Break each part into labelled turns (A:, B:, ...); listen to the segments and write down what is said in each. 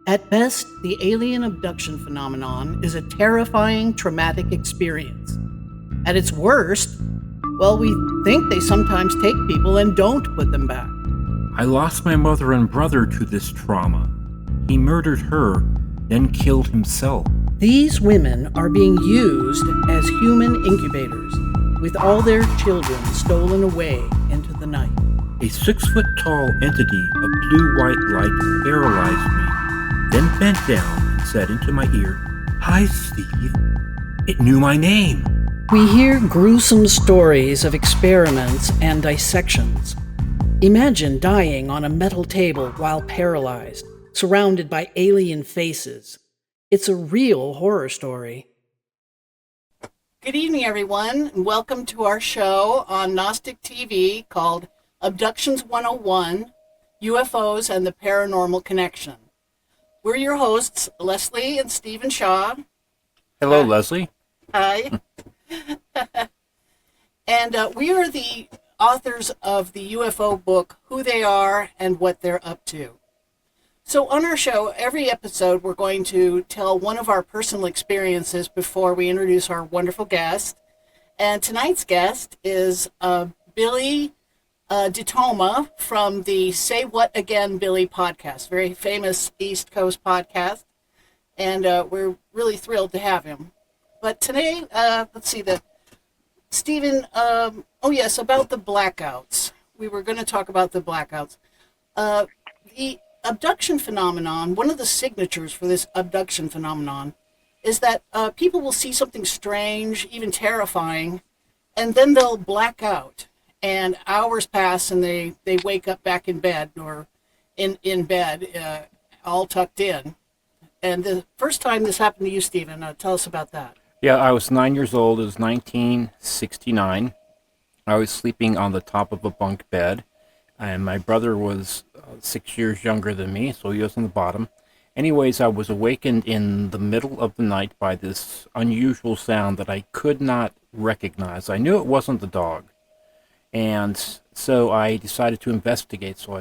A: At best, the alien abduction phenomenon is a terrifying, traumatic experience. At its worst, well, we think they sometimes take people and don't put them back.
B: I lost my mother and brother to this trauma. He murdered her, then killed himself.
A: These women are being used as human incubators, with all their children stolen away into the night.
B: A 6-foot-tall entity of blue-white light paralyzed me, then bent down and said into my ear, "Hi, Steve." It knew my name.
A: We hear gruesome stories of experiments and dissections. Imagine dying on a metal table while paralyzed, surrounded by alien faces. It's a real horror story. Good evening, everyone, and welcome to our show on Gnostic TV called Abductions 101, UFOs and the Paranormal Connection. We're your hosts, Leslie and Stephen Shaw.
B: Hello, Leslie.
A: Hi. And we are the authors of the UFO book, Who They Are and What They're Up To. So on our show, every episode, we're going to tell one of our personal experiences before we introduce our wonderful guest. And tonight's guest is Billy DeToma from the Say What Again, Billy podcast, very famous East Coast podcast. And we're really thrilled to have him. But today, let's see, Stephen, about the blackouts. We were going to talk about the blackouts. The abduction phenomenon, one of the signatures for this abduction phenomenon is that people will see something strange, even terrifying, and then they'll black out. And hours pass and they wake up back in bed or in bed, all tucked in. And the first time this happened to you, Stephen, tell us about that.
B: Yeah, I was 9 years old. It was 1969. I was sleeping on the top of a bunk bed, and my brother was 6 years younger than me, so he was on the bottom. Anyways, I was awakened in the middle of the night by this unusual sound that I could not recognize. I knew it wasn't the dog, and so I decided to investigate. So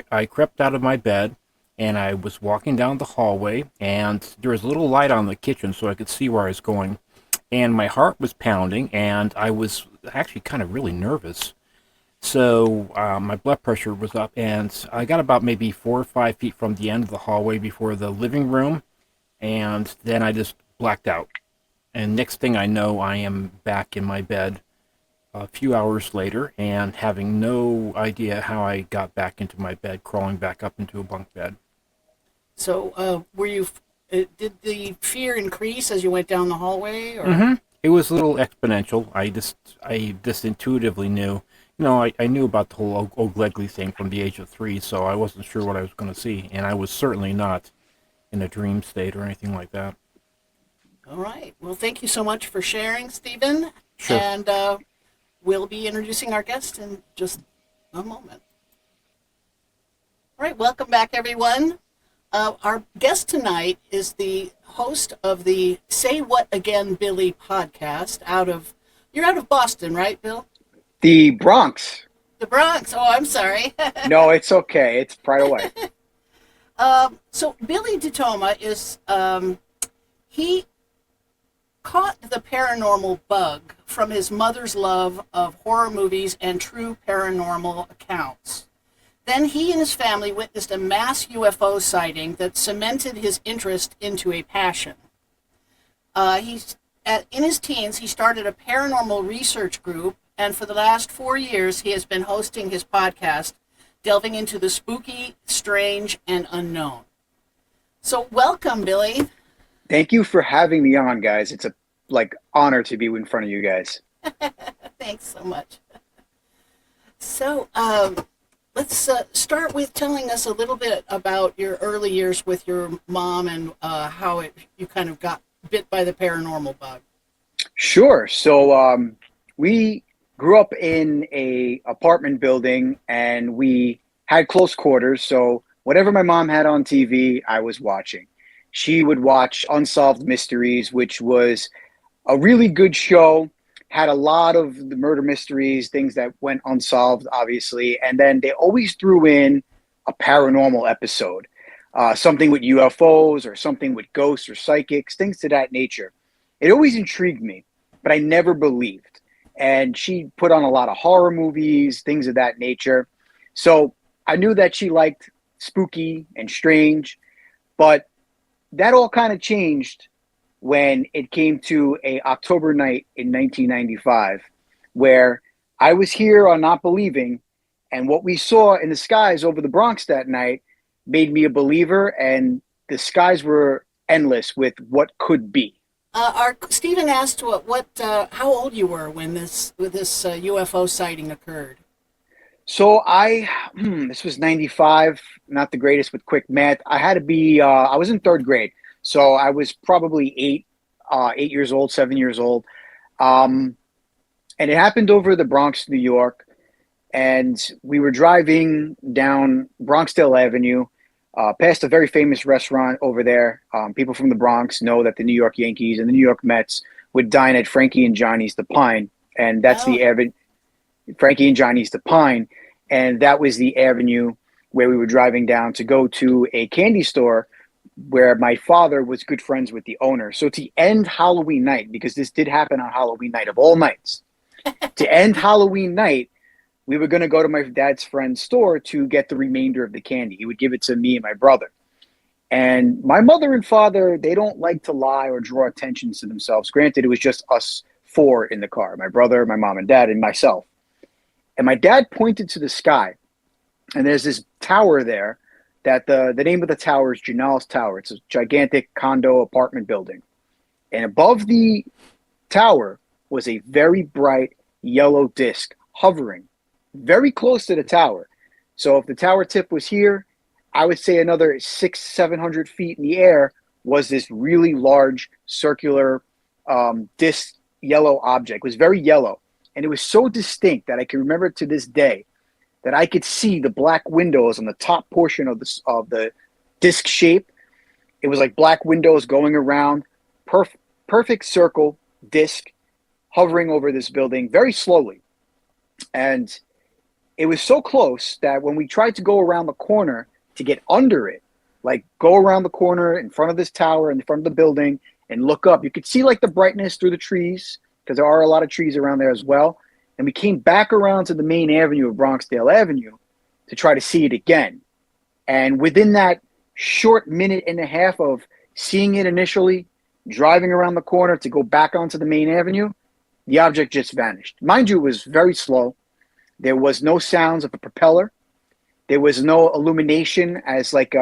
B: I crept out of my bed, and I was walking down the hallway, and there was a little light on the kitchen so I could see where I was going. And my heart was pounding, and I was actually kind of really nervous. So my blood pressure was up, and I got about maybe 4 or 5 feet from the end of the hallway before the living room, and then I just blacked out. And next thing I know, I am back in my bed a few hours later, and having no idea how I got back into my bed, crawling back up into a bunk bed.
A: So, did the fear increase as you went down the hallway? Or?
B: Mm-hmm. It was a little exponential. I just intuitively knew. You know, I knew about the whole Oglethorpe thing from the age of 3, so I wasn't sure what I was going to see. And I was certainly not in a dream state or anything like that.
A: All right. Well, thank you so much for sharing, Stephen.
B: Sure.
A: And we'll be introducing our guest in just a moment. All right. Welcome back, everyone. Our guest tonight is the host of the Say What Again, Billy podcast you're out of Boston, right, Bill?
C: The Bronx.
A: The Bronx. Oh, I'm sorry.
C: No, it's okay. It's right away.
A: So Billy DeToma is, he caught the paranormal bug from his mother's love of horror movies and true paranormal accounts. Then he and his family witnessed a mass UFO sighting that cemented his interest into a passion. In his teens, he started a paranormal research group, and for the last 4 years, he has been hosting his podcast, delving into the spooky, strange, and unknown. So welcome, Billy.
C: Thank you for having me on, guys. It's a honor to be in front of you guys.
A: Thanks so much. So let's start with telling us a little bit about your early years with your mom and how you kind of got bit by the paranormal bug.
C: Sure. So we grew up in a apartment building, and we had close quarters. So whatever my mom had on TV, I was watching. She would watch Unsolved Mysteries, which was a really good show. Had a lot of the murder mysteries, things that went unsolved, obviously. And then they always threw in a paranormal episode. something with UFOs or something with ghosts or psychics, things to that nature. It always intrigued me, but I never believed. And she put on a lot of horror movies, things of that nature. So I knew that she liked spooky and strange, but that all kind of changed when it came to a October night in 1995, where I was here on not believing, and what we saw in the skies over the Bronx that night made me a believer, and the skies were endless with what could be.
A: Our Stephen asked how old you were when this UFO sighting occurred.
C: So this was 95, not the greatest with quick math. I had to be, I was in third grade. So I was probably 8 years old, 7 years old. And it happened over the Bronx, New York. And we were driving down Bronxdale Avenue, past a very famous restaurant over there. People from the Bronx know that the New York Yankees and the New York Mets would dine at Frankie and Johnny's The Pine. And that's the avenue, Frankie and Johnny's The Pine. And that was the avenue where we were driving down to go to a candy store where my father was good friends with the owner. So to end Halloween night, because this did happen on Halloween night of all nights, to end Halloween night, we were going to go to my dad's friend's store to get the remainder of the candy. He would give it to me and my brother. And my mother and father, they don't like to lie or draw attention to themselves. Granted, it was just us four in the car, my brother, my mom and dad, and myself. And my dad pointed to the sky, and there's this tower there that the name of the tower is Janelle's Tower. It's a gigantic condo apartment building. And above the tower was a very bright yellow disc hovering very close to the tower. So if the tower tip was here, I would say another 600-700 feet in the air was this really large circular disc yellow object. It was very yellow. And it was so distinct that I can remember to this day that I could see the black windows on the top portion of the disc shape. It was like black windows going around, perfect circle disc hovering over this building very slowly. And it was so close that when we tried to go around the corner to get under it, like go around the corner in front of this tower, in front of the building, and look up, you could see like the brightness through the trees, because there are a lot of trees around there as well. And we came back around to the main avenue of Bronxdale Avenue to try to see it again. And within that short minute and a half of seeing it initially, driving around the corner to go back onto the main avenue, the object just vanished. Mind you, it was very slow. There was no sounds of a propeller. There was no illumination, as like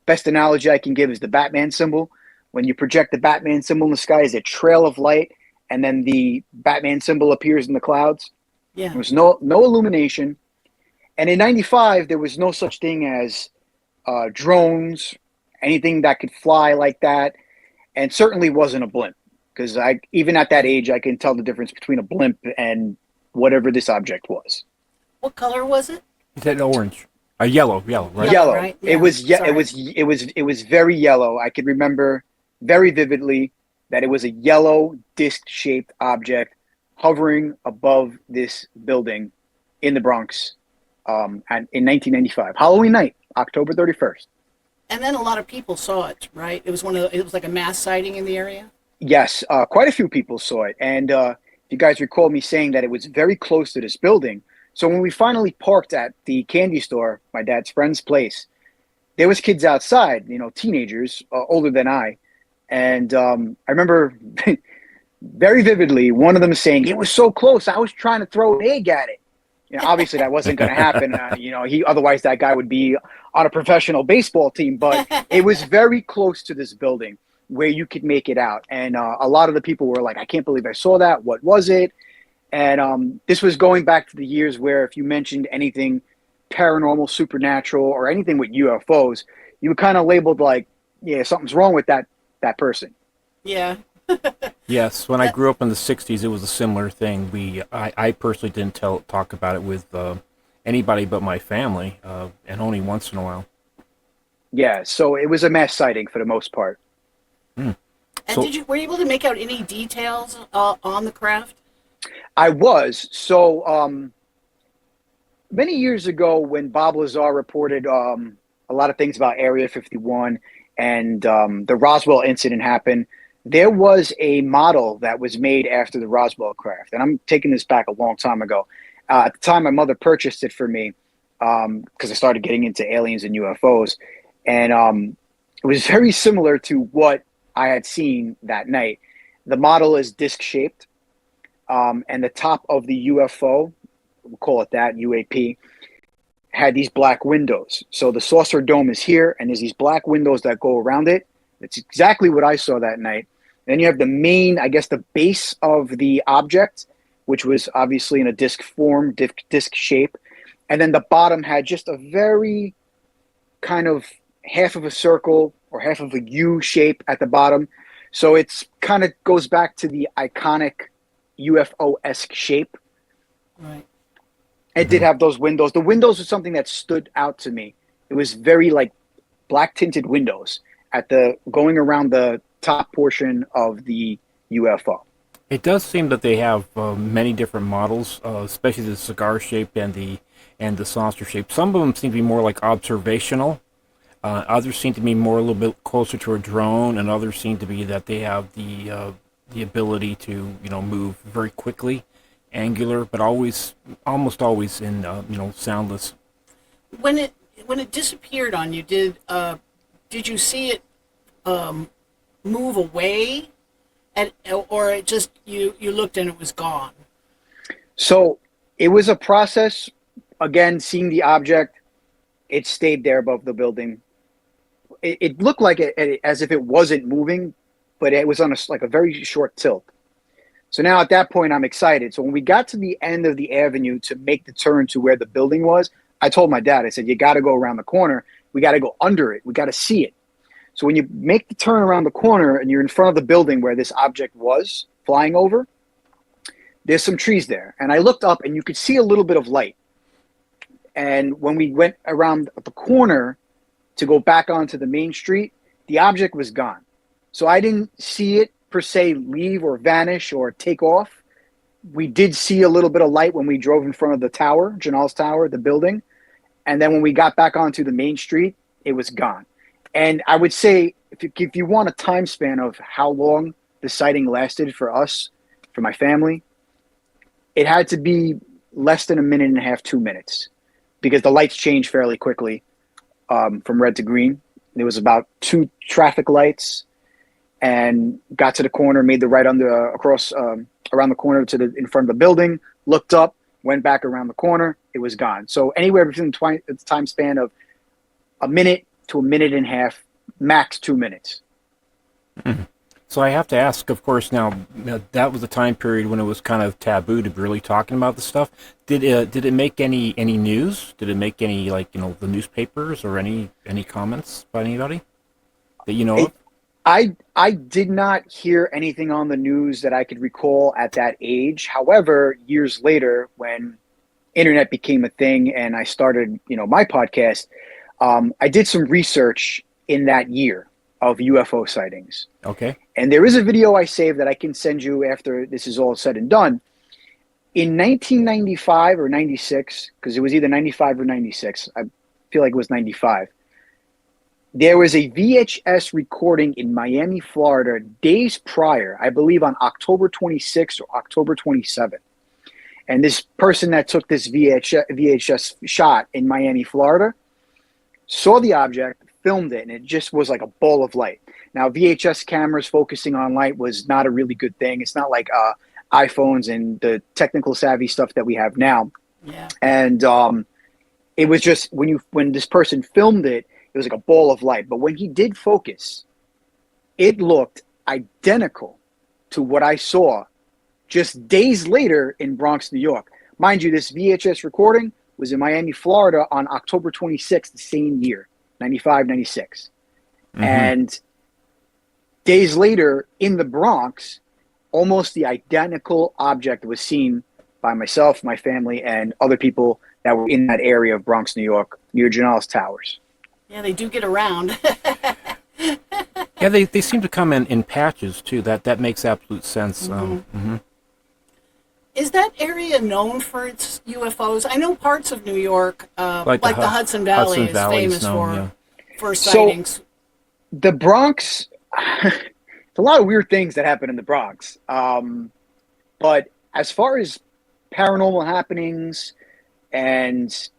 C: best analogy I can give is the Batman symbol. When you project the Batman symbol in the sky, is a trail of light, and then the Batman symbol appears in the clouds.
A: Yeah.
C: There was no illumination. And in 95, there was no such thing as drones, anything that could fly like that, and certainly wasn't a blimp. Because even at that age, I can tell the difference between a blimp and whatever this object was.
A: What color was it?
B: He said orange. Yellow, right?
C: Yellow.
A: Right? Yeah.
C: It was very yellow. I could remember very vividly that it was a yellow disc-shaped object hovering above this building in the Bronx in 1995. Halloween night, October 31st.
A: And then a lot of people saw it, right? It was like a mass sighting in the area?
C: Yes, quite a few people saw it. And you guys recall me saying that it was very close to this building. So when we finally parked at the candy store, my dad's friend's place, there was kids outside, teenagers, older than I. And I remember very vividly one of them saying, "It was so close, I was trying to throw an egg at it." Obviously that wasn't going to happen. Otherwise that guy would be on a professional baseball team. But it was very close to this building where you could make it out. And a lot of the people were like, "I can't believe I saw that. What was it?" And this was going back to the years where if you mentioned anything paranormal, supernatural, or anything with UFOs, you were kind of labeled like, "Yeah, something's wrong with that person."
A: Yeah.
B: Yes, when I grew up in the 60s, it was a similar thing. I personally didn't talk about it with anybody but my family, and only once in a while.
C: Yeah, so it was a mass sighting for the most part.
A: And were you able to make out any details on the craft?
C: I was. So many years ago when Bob Lazar reported a a lot of things about Area 51 and the Roswell incident happened. There was a model that was made after the Roswell craft, and I'm taking this back a long time ago. At the time, my mother purchased it for me because I started getting into aliens and UFOs, and it was very similar to what I had seen that night. The model is disc-shaped, and the top of the UFO, we'll call it that, UAP, had these black windows. So the saucer dome is here, and there's these black windows that go around it. It's exactly what I saw that night. Then you have the main, I guess, the base of the object, which was obviously in a disc form, disc shape. And then the bottom had just a very kind of half of a circle or half of a U shape at the bottom. So it's kind of goes back to the iconic UFO-esque shape.
A: Right.
C: It did have those windows. The windows was something that stood out to me. It was very like black tinted windows at the going around the top portion of the UFO.
B: It does seem that they have many different models, especially the cigar shape and the saucer shape. Some of them seem to be more like observational. Others seem to be more a little bit closer to a drone, and others seem to be that they have the ability to move very quickly, angular, but almost always in soundless.
A: When it disappeared on you, did you see it move away, or it just you looked and it was gone?
C: So it was a process. Again, seeing the object, it stayed there above the building. It looked like it as if it wasn't moving, but it was on a very short tilt. So now at that point, I'm excited. So when we got to the end of the avenue to make the turn to where the building was, I told my dad, I said, you got to go around the corner. We got to go under it. We got to see it. So when you make the turn around the corner and you're in front of the building where this object was flying over, there's some trees there. And I looked up and you could see a little bit of light. And when we went around the corner to go back onto the main street, the object was gone. So I didn't see it per se leave or vanish or take off. We did see a little bit of light when we drove in front of the tower, Janal's Tower, the building. And then when we got back onto the main street, it was gone. And I would say, if you want a time span of how long the sighting lasted for us, for my family, it had to be less than a minute and a half, 2 minutes, because the lights changed fairly quickly from red to green. There was about 2 traffic lights, and got to the corner, made the right across around the corner to in front of the building, looked up, went back around the corner, it was gone. So anywhere between the time span of a minute to a minute and a half, max 2 minutes.
B: Mm-hmm. So I have to ask, of course, now that was a time period when it was kind of taboo to be really talking about this stuff. Did it make any news? Did it make any the newspapers or any comments by anybody that you know of?
C: I did not hear anything on the news that I could recall at that age. However, years later, when internet became a thing and I started, my podcast, I did some research in that year of UFO sightings.
B: Okay. And
C: there is a video I saved that I can send you after this is all said and done. In 1995 or 96, because it was either 95 or 96, I feel like it was 95, there was a VHS recording in Miami, Florida, days prior, I believe on October 26th or October 27th. And this person that took this VHS shot in Miami, Florida, saw the object, filmed it, and it just was like a ball of light. Now, VHS cameras focusing on light was not a really good thing. It's not like iPhones and the technical savvy stuff that we have now.
A: Yeah.
C: And it was just when this person filmed it, it was like a ball of light. But when he did focus, it looked identical to what I saw just days later in Bronx, New York. Mind you, this VHS recording was in Miami, Florida on October 26th, the same year, 95, 96. Mm-hmm. And days later in the Bronx, almost the identical object was seen by myself, my family, and other people that were in that area of Bronx, New York, near Janal's Towers.
A: Yeah, they do get around.
B: Yeah, they seem to come in patches, too. That makes absolute sense.
A: Mm-hmm.
B: Mm-hmm.
A: Is that area known for its UFOs? I know parts of New York, like the Hudson Valley, is famous for. for
C: So
A: sightings?
C: the Bronx, there's a lot of weird things that happen in the Bronx. But as far as paranormal happenings and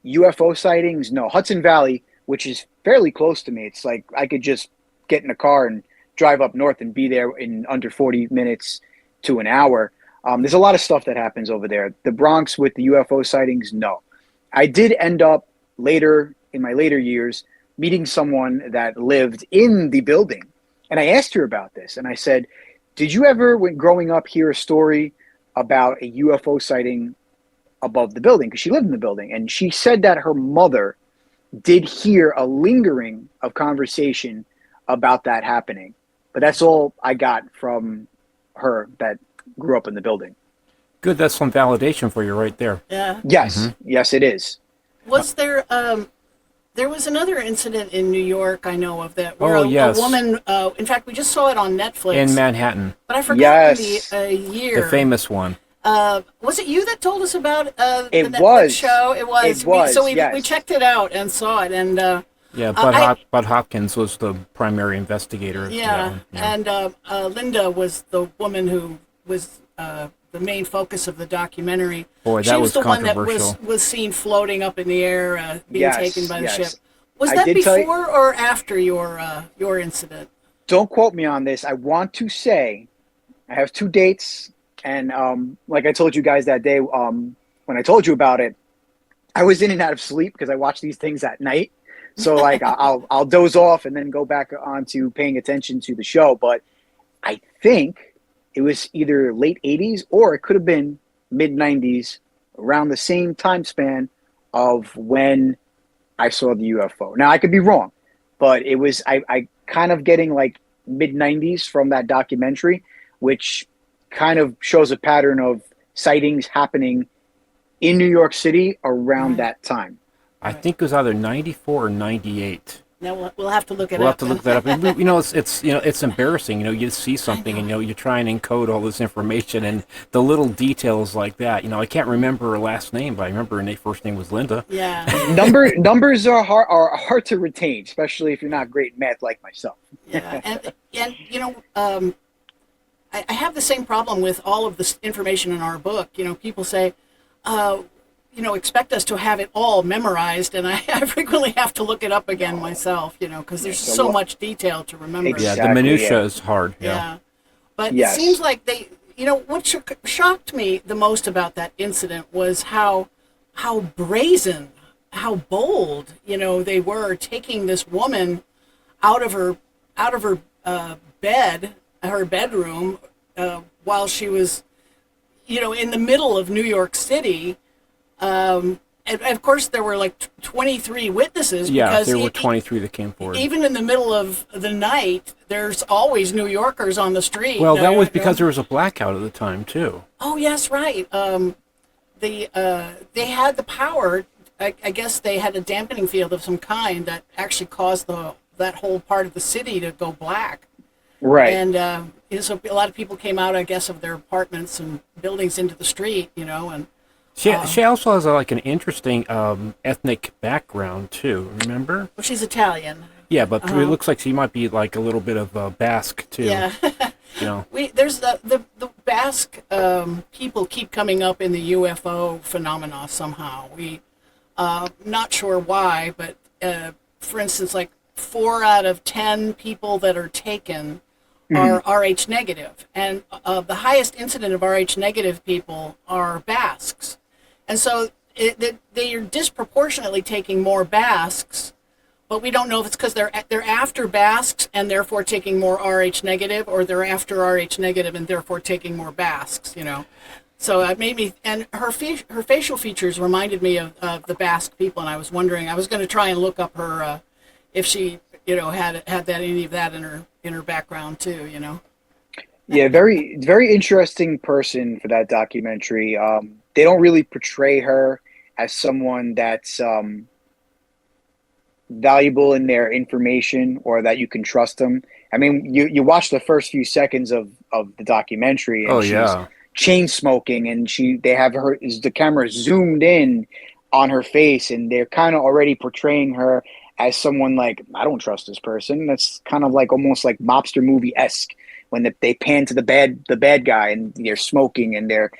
C: UFO sightings, no. Hudson Valley, which is fairly close to me, it's like I could just get in a car and drive up north and be there in under 40 minutes to an hour. There's a lot of stuff that happens over there. The Bronx with the UFO sightings, no. I did end up later, in my later years, meeting someone that lived in the building. And I asked her about this. And I said, did you ever, when growing up, hear a story about a UFO sighting above the building? Because she lived in the building. And she said that her mother did hear a lingering of conversation about that happening. But that's all I got from her that grew up in the building.
B: Good, that's some validation for you right there.
A: Yeah.
C: Yes, yes, it is.
A: Was there there was another incident in New York I know of that where
B: yes.
A: a woman in fact we just saw it on Netflix
B: In Manhattan,
A: but I forgot
C: Yes.
A: the year.
B: the famous one.
A: Was it you that told us about the
C: It
A: Netflix
C: was.
A: show? It was.
C: It was,
A: So we
C: yes.
A: checked it out and saw it and
B: Yeah,
A: I-
B: Bud Hopkins was the primary investigator. for that
A: yeah,
B: one. Yeah.
A: and Linda was the woman who was the main focus of the documentary.
B: Boy,
A: She
B: that
A: was
B: was
A: the one that
B: controversial.
A: was seen floating up in the air, being
C: Yes,
A: taken by the
C: yes.
A: ship. Was
C: I
A: that
C: did tell you-
A: before or after your incident?
C: Don't quote me on this. I want to say I have two dates. And like I told you guys that day, when I told you about it, I was in and out of sleep because I watch these things at night. So like I'll doze off and then go back on to paying attention to the show. But I think it was either late 80s or it could have been mid 90s, around the same time span of when I saw the UFO. Now I could be wrong, but it was I kind of getting like mid 90s from that documentary, which kind of shows a pattern of sightings happening in New York City around
A: Right.
C: that time.
B: I think it was either 94 or 98.
A: Now we'll have to look it
B: We'll
A: up.
B: have to look that up. And it's embarrassing. You see something and you try and encode all this information and the little details like that. I can't remember her last name, but I remember her first name was Linda.
A: Yeah.
C: Numbers are hard to retain, especially if you're not great at math like myself.
A: Yeah, and I have the same problem with all of this information in our book. People say, expect us to have it all memorized, and I frequently have to look it up again myself, because there's so much detail to remember.
B: Yeah,
C: Exactly,
B: the minutia
C: yeah.
B: is hard.
A: Yeah. But
C: Yes.
A: it seems like what shocked me the most about that incident was how brazen, how bold, they were taking this woman out of her bed, her bedroom, while she was, in the middle of New York City. And of course, there were like 23 witnesses.
B: Yeah,
A: because
B: there were 23 that came forward.
A: even in the middle of the night, there's always New Yorkers on the street.
B: Well, that was because there was a blackout at the time, too.
A: Oh, yes, right. They had the power. I guess they had a dampening field of some kind that actually caused that whole part of the city to go black.
C: Right.
A: And so a lot of people came out, I guess, of their apartments and buildings into the street, and
B: She also has an interesting ethnic background, too. Remember?
A: well, she's Italian.
B: Yeah, but it looks like she might be like a little bit of Basque, too.
A: Yeah. There's the Basque people keep coming up in the UFO phenomena somehow. Not sure why, but for instance, like 4 out of 10 people that are taken are Rh negative, and the highest incident of Rh negative people are Basques, and so they are disproportionately taking more Basques. But we don't know if it's because they're after Basques and therefore taking more Rh negative, or they're after Rh negative and therefore taking more Basques. So it made me, and her facial features reminded me of the Basque people, and I was wondering, I was going to try and look up her if she had any of that in her background too.
C: Yeah, very, very interesting person for that documentary. They don't really portray her as someone that's valuable in their information or that you can trust them. I mean, you watch the first few seconds of the documentary, and she's chain smoking, and they have the camera zoomed in on her face, and they're kind of already portraying her as someone like, I don't trust this person. That's kind of like almost like mobster movie-esque when they pan to the bad guy and they're smoking and they're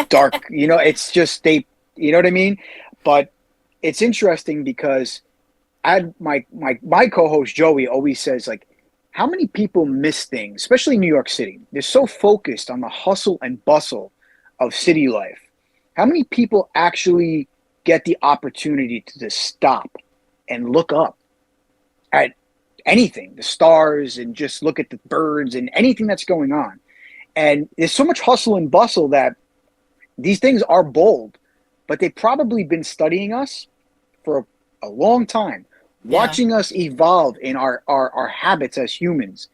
C: dark. It's just you know what I mean? But it's interesting because my co-host Joey always says, like, how many people miss things, especially in New York City? They're so focused on the hustle and bustle of city life. How many people actually get the opportunity to just stop and look up at anything, the stars, and just look at the birds and anything that's going on? And there's so much hustle and bustle that these things are bold, but they've probably been studying us for a long time, watching us evolve in our habits as humans.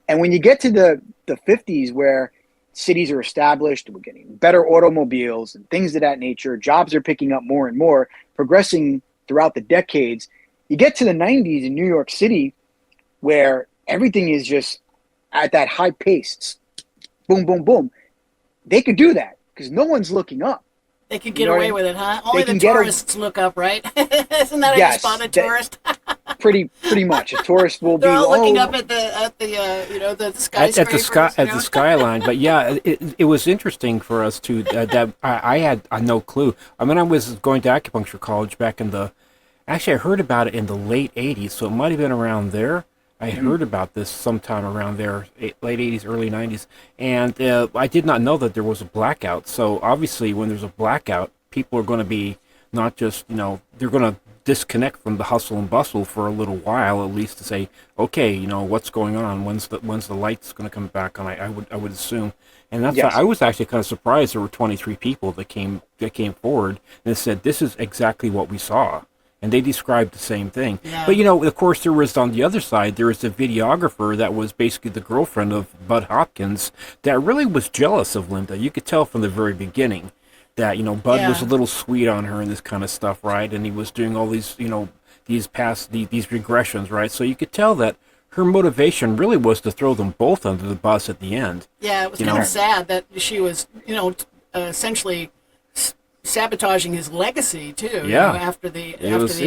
C: And when you get to the 50s, where cities are established, we're getting better automobiles and things of that nature, jobs are picking up more and more, progressing throughout the decades. You get to the 90s in New York City, where everything is just at that high pace. Boom, boom, boom. They could do that because no one's looking up.
A: They could get away with it, huh? Only the tourists look up, right? Isn't that how you spot a tourist?
C: pretty much. A tourist will
A: They're
C: be
A: all looking up at the skyscrapers,
B: at the skyline. But yeah, it was interesting for us too. That I had no clue. I mean, I was going to acupuncture college back in actually I heard about it in the late '80s, so it might have been around there. I heard about this sometime around there, late 80s, early 90s, and I did not know that there was a blackout. So obviously when there's a blackout, people are going to be not just, they're going to disconnect from the hustle and bustle for a little while, at least to say, okay, what's going on? When's the lights going to come back on? I would assume. And that's why I was actually kind of surprised there were 23 people that came forward and said, this is exactly what we saw. And they described the same thing. Yeah. But, of course, there was on the other side, there was a videographer that was basically the girlfriend of Bud Hopkins that really was jealous of Linda. You could tell from the very beginning that, Bud was a little sweet on her and this kind of stuff, right? And he was doing all these, these regressions, right? So you could tell that her motivation really was to throw them both under the bus at the end.
A: Yeah, it was kind of sad that she was, essentially sabotaging his legacy too.
B: Yeah.
A: After the end.
B: It was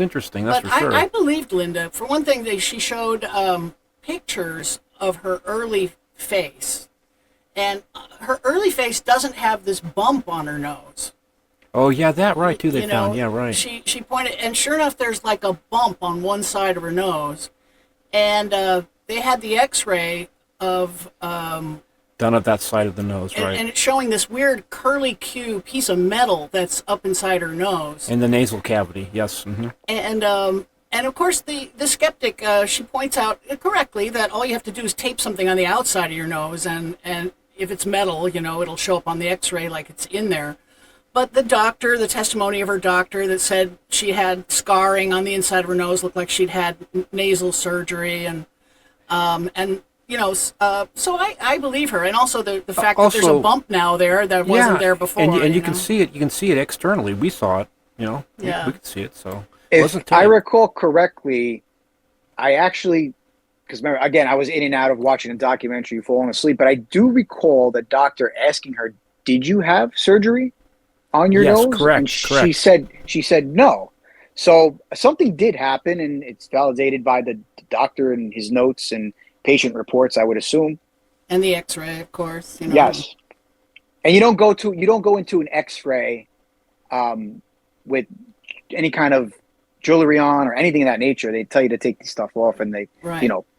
B: interesting. That's for sure.
A: I believed Linda. For one thing, she showed pictures of her early face, and her early face doesn't have this bump on her nose.
B: Oh yeah, that right too. They found. Yeah, right.
A: She pointed, and sure enough, there's like a bump on one side of her nose, and they had the X-ray of.
B: Done at that side of the nose, right?
A: And it's showing this weird curly Q piece of metal that's up inside her nose.
B: In the nasal cavity, yes. Mm-hmm.
A: And of course, the skeptic, she points out correctly that all you have to do is tape something on the outside of your nose, and if it's metal, it'll show up on the X-ray like it's in there. But the testimony of her doctor that said she had scarring on the inside of her nose, looked like she'd had nasal surgery, and so I believe her, and also the fact that there's a bump now there that wasn't there before.
B: And you can see it. You can see it externally. We saw it. We could see it. So
C: if I recall correctly, I actually, because remember, again, I was in and out of watching a documentary, falling asleep, but I do recall the doctor asking her, "Did you have surgery on your nose?"
B: Correct.
C: And
B: correct.
C: She said no. So something did happen, and it's validated by the doctor and his notes and patient reports, I would assume,
A: and the X-ray, of course.
C: Yes, and you don't go into an X-ray with any kind of jewelry on or anything of that nature. They tell you to take the stuff off, and they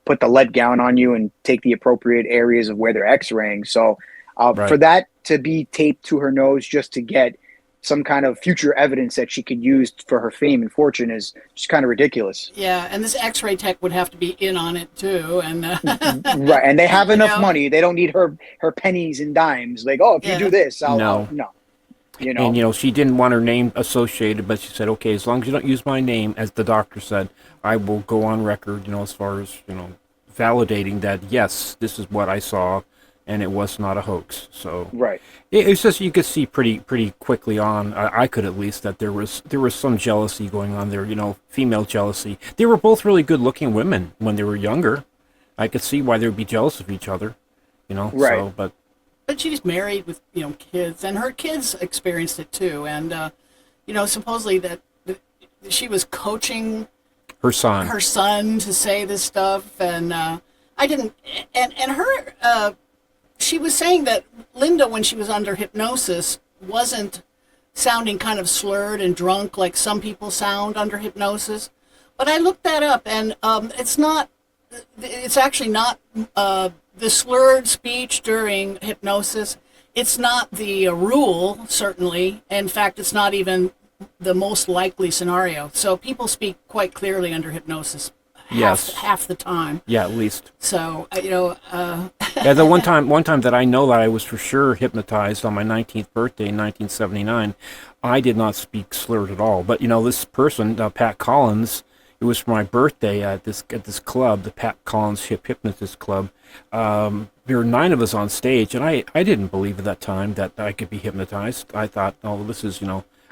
C: put the lead gown on you and take the appropriate areas of where they're X-raying. So for that to be taped to her nose just to get some kind of future evidence that she could use for her fame and fortune is just kind of ridiculous.
A: Yeah, and this X-ray tech would have to be in on it too, and
C: right. And they have enough money; they don't need her pennies and dimes. Like, if you do this, no.
B: And she didn't want her name associated, but she said, "Okay, as long as you don't use my name," as the doctor said, "I will go on record." As far as validating that, yes, this is what I saw. And it was not a hoax. So
C: right.
B: It's just you could see pretty quickly on. I could at least that there was some jealousy going on there. Female jealousy. They were both really good-looking women when they were younger. I could see why they would be jealous of each other.
C: Right.
B: So,
A: but she's married with kids, and her kids experienced it too. And supposedly that she was coaching
B: Her son.
A: her son to say this stuff, and I didn't. And her, she was saying that Linda, when she was under hypnosis, wasn't sounding kind of slurred and drunk like some people sound under hypnosis. But I looked that up, and it's not. It's actually not the slurred speech during hypnosis. It's not the rule, certainly. In fact, it's not even the most likely scenario. So people speak quite clearly under hypnosis half the time.
B: Yeah, at least.
A: So,
B: Yeah, the one time that I know that I was for sure hypnotized on my 19th birthday in 1979, I did not speak slurred at all. But, this person, Pat Collins, it was for my birthday at this club, the Pat Collins Hypnotist Club. There were 9 of us on stage, and I didn't believe at that time that I could be hypnotized. I thought, oh, this is,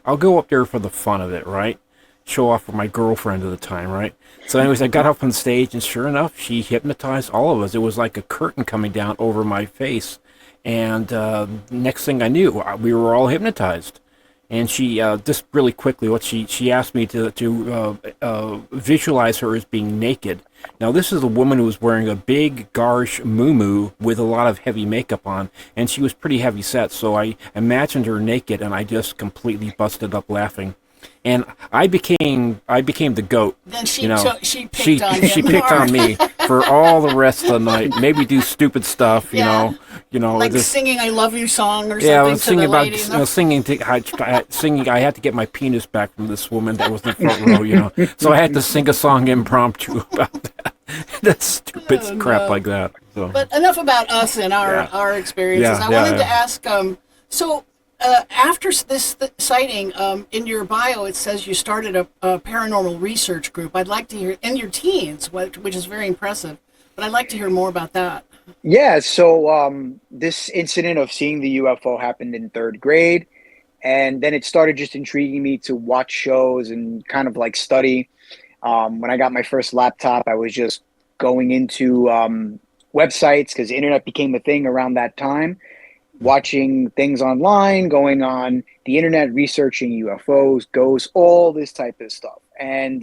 B: I'll go up there for the fun of it, right? Show off for my girlfriend at the time, right? So anyways, I got up on stage, and sure enough, she hypnotized all of us. It was like a curtain coming down over my face. And next thing I knew, we were all hypnotized. And she, just really quickly, she asked me to visualize her as being naked. Now, this is a woman who was wearing a big garish muumuu with a lot of heavy makeup on, and she was pretty heavy set, so I imagined her naked, and I just completely busted up laughing. And I became the goat.
A: Then she picked on him.
B: She picked on me for all the rest of the night. Maybe do stupid stuff,
A: like singing "I Love You" song or something.
B: Yeah, I was singing
A: about
B: singing. I had to get my penis back from this woman that was in the front row. So I had to sing a song impromptu about that. That's stupid crap like that. So.
A: But enough about us and our experiences. I wanted to ask. After this sighting, in your bio, it says you started a paranormal research group. I'd like to hear, in your teens, which is very impressive, but I'd like to hear more about that.
C: Yeah, so this incident of seeing the UFO happened in 3rd grade, and then it started just intriguing me to watch shows and kind of like study. When I got my first laptop, I was just going into websites because the internet became a thing around that time. Watching things online, going on the internet, researching UFOs, ghosts, all this type of stuff. And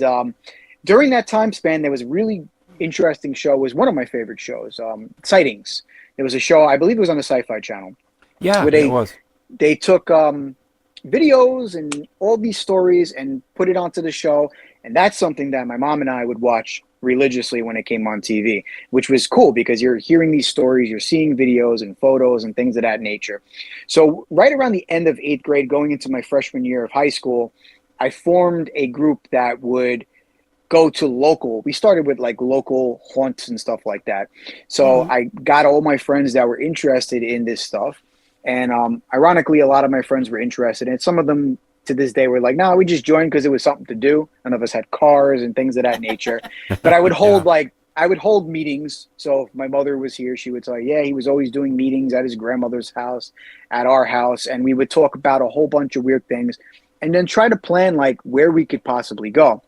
C: during that time span, there was a really interesting show. It was one of my favorite shows, Sightings. There was a show, I believe it was on the Sci-Fi Channel.
B: Yeah, it was.
C: They took videos and all these stories and put it onto the show. And that's something that my mom and I would watch religiously when it came on TV, which was cool because you're hearing these stories, you're seeing videos and photos and things of that nature. So right around the end of 8th grade, going into my freshman year of high school, I formed a group that would go to local. We started with like local haunts and stuff like that. So I got all my friends that were interested in this stuff. And ironically, a lot of my friends were interested in it. Some of them to this day, we're like, no, we just joined because it was something to do. None of us had cars and things of that nature. But I would hold I would hold meetings. So if my mother was here, she would say, yeah, he was always doing meetings at his grandmother's house, at our house. And we would talk about a whole bunch of weird things and then try to plan like where we could possibly go.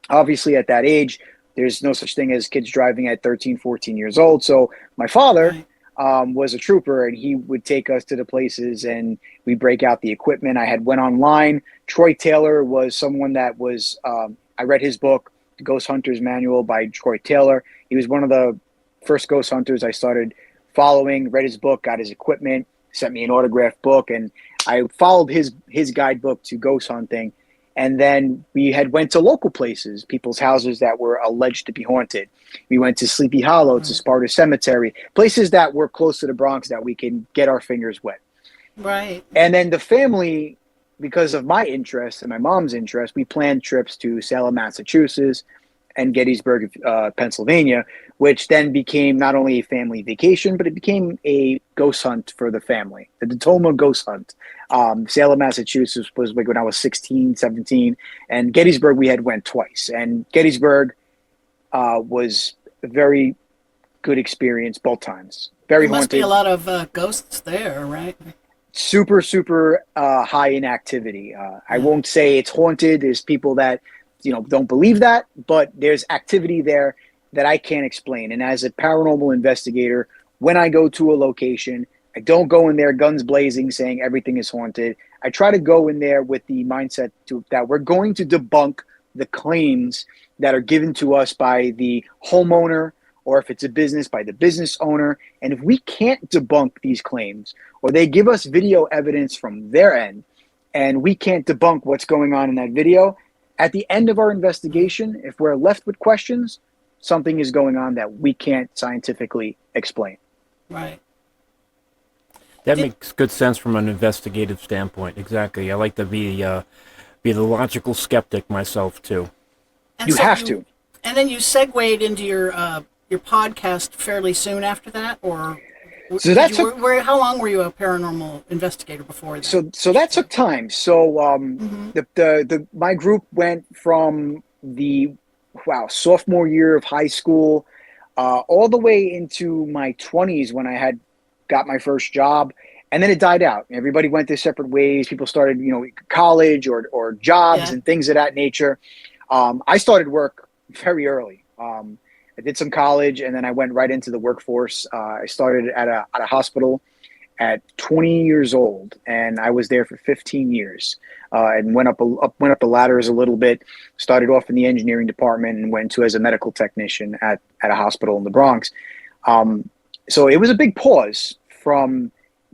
C: Obviously, at that age, there's no such thing as kids driving at 13, 14 years old. So my father was a trooper, and he would take us to the places and we break out the equipment. I had went online. Troy Taylor was someone that was, I read his book, The Ghost Hunter's Manual by Troy Taylor. He was one of the first ghost hunters I started following, read his book, got his equipment, sent me an autographed book, and I followed his guidebook to ghost hunting. And then we had went to local places, people's houses that were alleged to be haunted. We went to Sleepy Hollow, to Sparta Cemetery, places that were close to the Bronx that we can get our fingers wet.
A: Right.
C: And then the family, because of my interest and my mom's interest, we planned trips to Salem, Massachusetts, and Gettysburg, Pennsylvania, which then became not only a family vacation, but it became a ghost hunt for the family, the DeToma ghost hunt. Salem, Massachusetts was like when I was 16, 17, and Gettysburg we had went twice. And Gettysburg was a very good experience both times. Very
A: there must
C: haunted.
A: Be a lot of ghosts there, right?
C: Super, super high in activity. I won't say it's haunted. There's people that don't believe that, but there's activity there that I can't explain. And as a paranormal investigator, when I go to a location, I don't go in there guns blazing saying everything is haunted. I try to go in there with the mindset that we're going to debunk the claims that are given to us by the homeowner, or if it's a business, by the business owner. And if we can't debunk these claims, or they give us video evidence from their end, and we can't debunk what's going on in that video, at the end of our investigation, if we're left with questions, something is going on that we can't scientifically explain.
A: Right.
B: That makes good sense from an investigative standpoint. Exactly. I like to be the logical skeptic myself too.
A: And
C: You
A: so
C: have to.
A: And then you segued into your podcast fairly soon after that, or
C: So that took,
A: how long were you a paranormal investigator before that?
C: so that took time. So my group went from the sophomore year of high school all the way into my 20s when I had got my first job, and then it died out. Everybody went their separate ways. People started, college or jobs and things of that nature. I started work very early. I did some college, and then I went right into the workforce. I started at a hospital at 20 years old, and I was there for 15 years. And went up the ladders a little bit. Started off in the engineering department and went to as a medical technician at a hospital in the Bronx. So it was a big pause from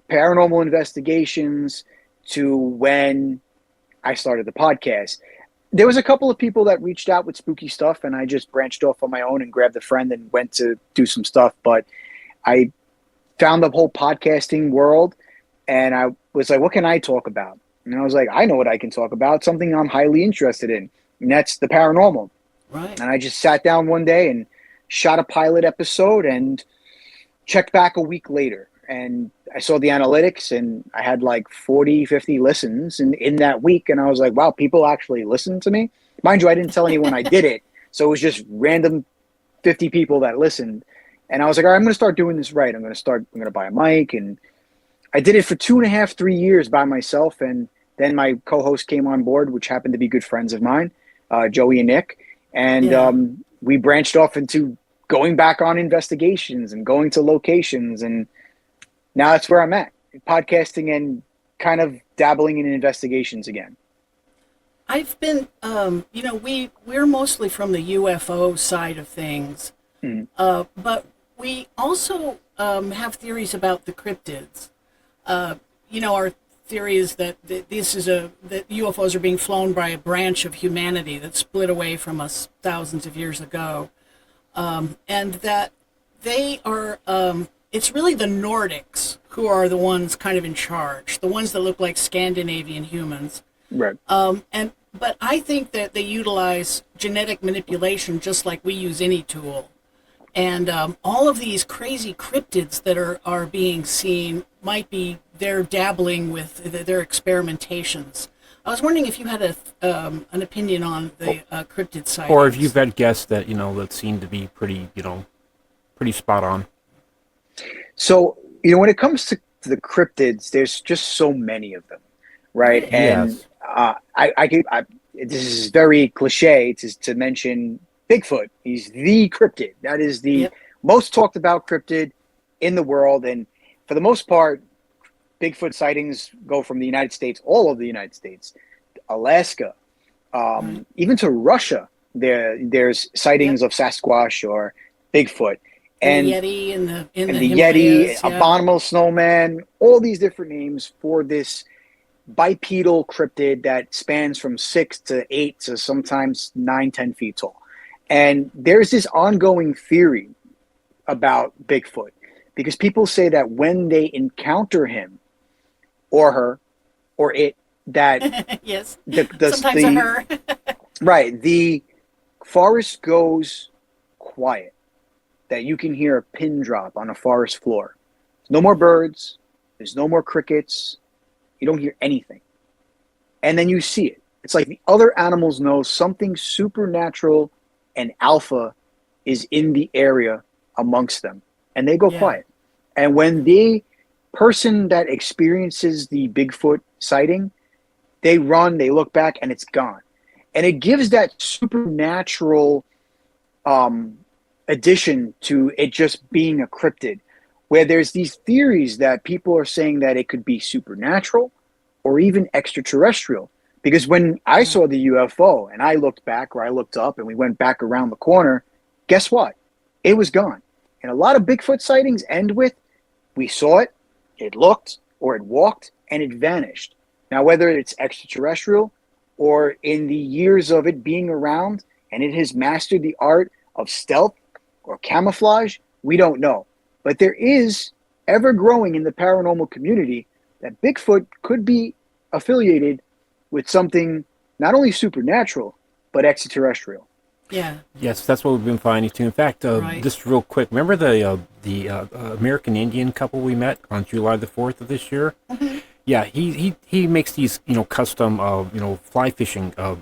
C: paranormal investigations to when I started the podcast. There was a couple of people that reached out with spooky stuff, and I just branched off on my own and grabbed a friend and went to do some stuff. But I found the whole podcasting world, and I was like, what can I talk about? And I was like, I know what I can talk about, something I'm highly interested in, and that's the paranormal.
A: Right.
C: And I just sat down one day and shot a pilot episode and checked back a week later. And I saw the analytics, and I had like 40, 50 listens in that week. And I was like, wow, people actually listen to me. Mind you, I didn't tell anyone I did it. So it was just random 50 people that listened. And I was like, all right, I'm going to start doing this right. I'm going to buy a mic. And I did it for 2.5, 3 years by myself. And then my co-host came on board, which happened to be good friends of mine, Joey and Nick. And we branched off into going back on investigations and going to locations. And now that's where I'm at, podcasting and kind of dabbling in investigations again.
A: I've been, we're mostly from the UFO side of things, but we also have theories about the cryptids. Our theory is that that UFOs are being flown by a branch of humanity that split away from us thousands of years ago, and that they are. It's really the Nordics who are the ones kind of in charge, the ones that look like Scandinavian humans.
C: Right.
A: But I think that they utilize genetic manipulation just like we use any tool. And all of these crazy cryptids that are being seen might be they're dabbling with their experimentations. I was wondering if you had an opinion on the cryptid sightings.
B: Or if you've had guests that, that seem to be pretty spot on.
C: So, when it comes to the cryptids, there's just so many of them, right?
B: Yes.
C: And this is very cliche to mention Bigfoot. He's the cryptid. That is the most talked about cryptid in the world. And for the most part, Bigfoot sightings go from the United States, all over the United States, Alaska, even to Russia. There's sightings of Sasquatch or Bigfoot.
A: And the Yeti in the
C: Yeti, abominable snowman, all these different names for this bipedal cryptid that spans from 6 to 8 to sometimes 9, 10 feet tall. And there's this ongoing theory about Bigfoot because people say that when they encounter him or her or it, that
A: yes,
C: sometimes
A: a her.
C: Right, the forest goes quiet. That you can hear a pin drop on a forest floor. There's no more birds. There's no more crickets. You don't hear anything. And then you see it. It's like the other animals know something supernatural and alpha is in the area amongst them. And they go quiet. And when the person that experiences the Bigfoot sighting, they run, they look back, and it's gone. And it gives that supernatural addition to it just being a cryptid, where there's these theories that people are saying that it could be supernatural or even extraterrestrial, Because when I saw the UFO and I looked back, or I looked up and we went back around the corner, guess what? It was gone. And a lot of Bigfoot sightings end with, we saw it, it looked, or it walked, and it vanished. Now, whether it's extraterrestrial or in the years of it being around and it has mastered the art of stealth or camouflage, we don't know. But there is ever growing in the paranormal community that Bigfoot could be affiliated with something not only supernatural, but extraterrestrial.
A: Yeah.
B: Yes, that's what we've been finding too. In fact,
A: Right.
B: just real quick, remember the American Indian couple we met on July the 4th of this year?
A: Mm-hmm.
B: Yeah, he makes these custom fly fishing what